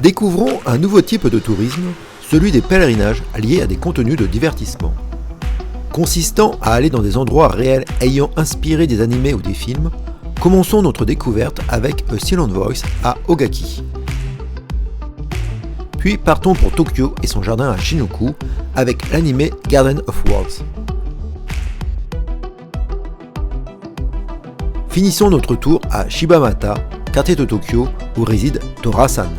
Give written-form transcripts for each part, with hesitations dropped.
Découvrons un nouveau type de tourisme, celui des pèlerinages liés à des contenus de divertissement. Consistant à aller dans des endroits réels ayant inspiré des animés ou des films, commençons notre découverte avec A Silent Voice à Ogaki. Puis partons pour Tokyo et son jardin à Shinjuku avec l'animé Garden of Words. Finissons notre tour à Shibamata, quartier de Tokyo où réside Tora-san.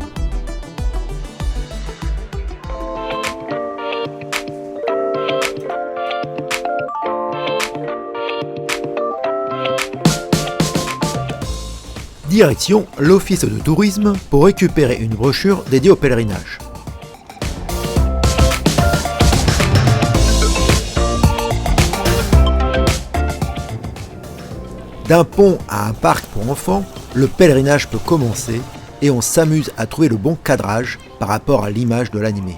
Direction l'office de tourisme pour récupérer une brochure dédiée au pèlerinage. D'un pont à un parc pour enfants, le pèlerinage peut commencer et on s'amuse à trouver le bon cadrage par rapport à l'image de l'animé.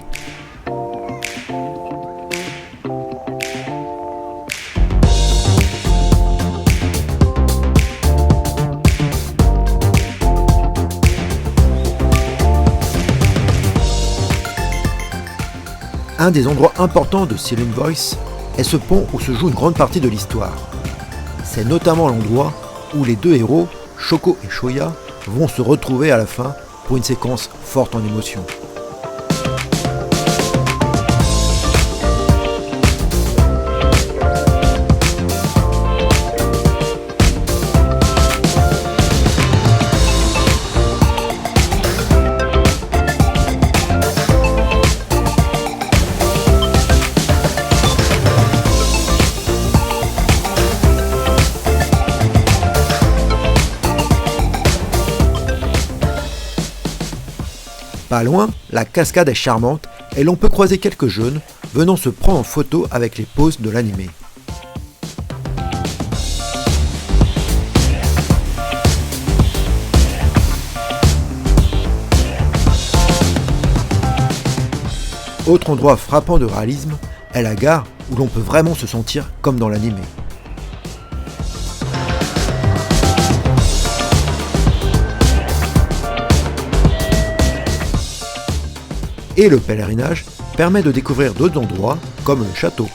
Un des endroits importants de Silent Voice est ce pont où se joue une grande partie de l'histoire. C'est notamment l'endroit où les deux héros, Shoko et Shoya, vont se retrouver à la fin pour une séquence forte en émotions. Pas loin, la cascade est charmante et l'on peut croiser quelques jeunes venant se prendre en photo avec les poses de l'animé. Autre endroit frappant de réalisme est la gare où l'on peut vraiment se sentir comme dans l'animé. Et le pèlerinage permet de découvrir d'autres endroits comme le château.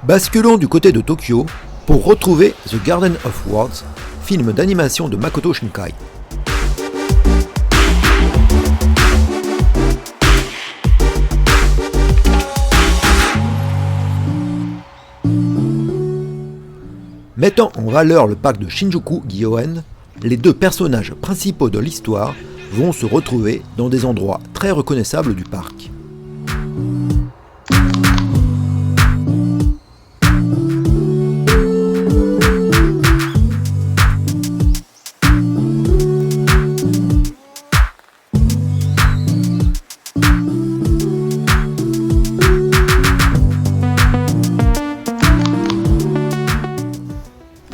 Basculons du côté de Tokyo pour retrouver The Garden of Words, film d'animation de Makoto Shinkai. Mettant en valeur le parc de Shinjuku-Gyoen, les deux personnages principaux de l'histoire vont se retrouver dans des endroits très reconnaissables du parc.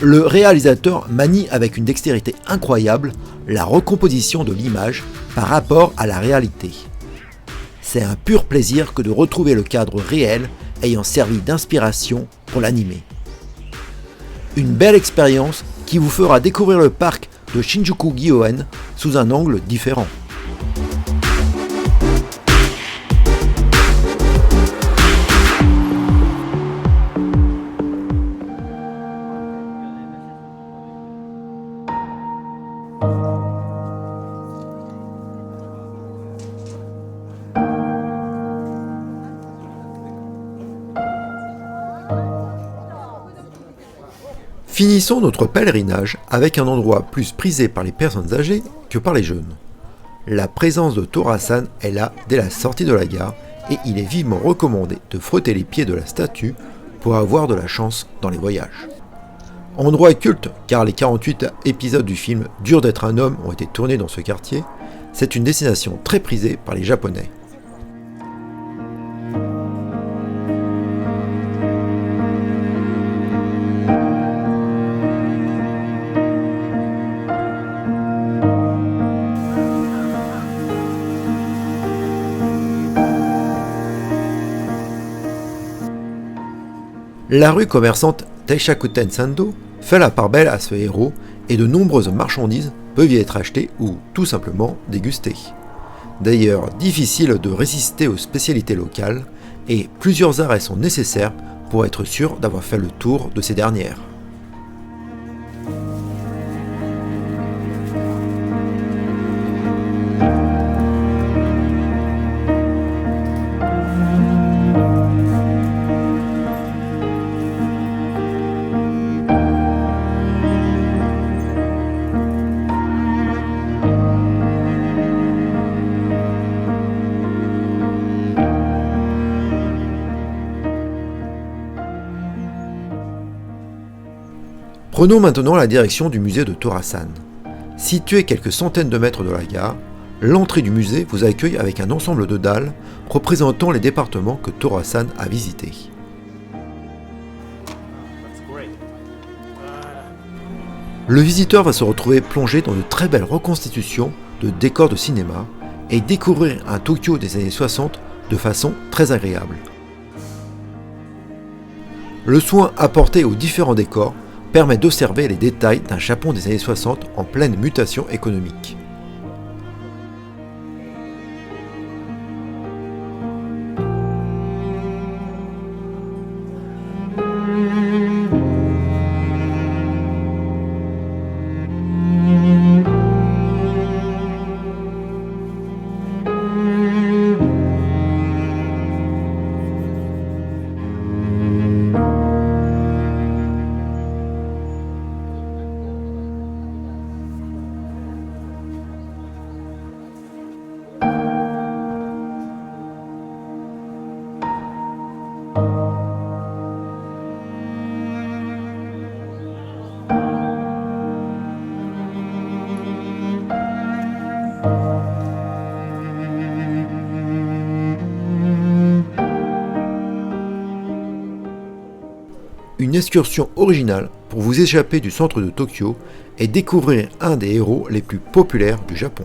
Le réalisateur manie avec une dextérité incroyable la recomposition de l'image par rapport à la réalité. C'est un pur plaisir que de retrouver le cadre réel ayant servi d'inspiration pour l'animé. Une belle expérience qui vous fera découvrir le parc de Shinjuku-Gyoen sous un angle différent. Finissons notre pèlerinage avec un endroit plus prisé par les personnes âgées que par les jeunes. La présence de Tora-san est là dès la sortie de la gare et il est vivement recommandé de frotter les pieds de la statue pour avoir de la chance dans les voyages. Endroit culte car les 48 épisodes du film Dur d'être un homme ont été tournés dans ce quartier, c'est une destination très prisée par les Japonais. La rue commerçante Taishakuten Sando fait la part belle à ce héros et de nombreuses marchandises peuvent y être achetées ou tout simplement dégustées. D'ailleurs, difficile de résister aux spécialités locales et plusieurs arrêts sont nécessaires pour être sûr d'avoir fait le tour de ces dernières. Prenons maintenant la direction du musée de Torasan. Situé quelques centaines de mètres de la gare, l'entrée du musée vous accueille avec un ensemble de dalles représentant les départements que Torasan a visités. Le visiteur va se retrouver plongé dans de très belles reconstitutions de décors de cinéma et découvrir un Tokyo des années 60 de façon très agréable. Le soin apporté aux différents décors permet d'observer les détails d'un Japon des années 60 en pleine mutation économique. Une excursion originale pour vous échapper du centre de Tokyo et découvrir un des héros les plus populaires du Japon.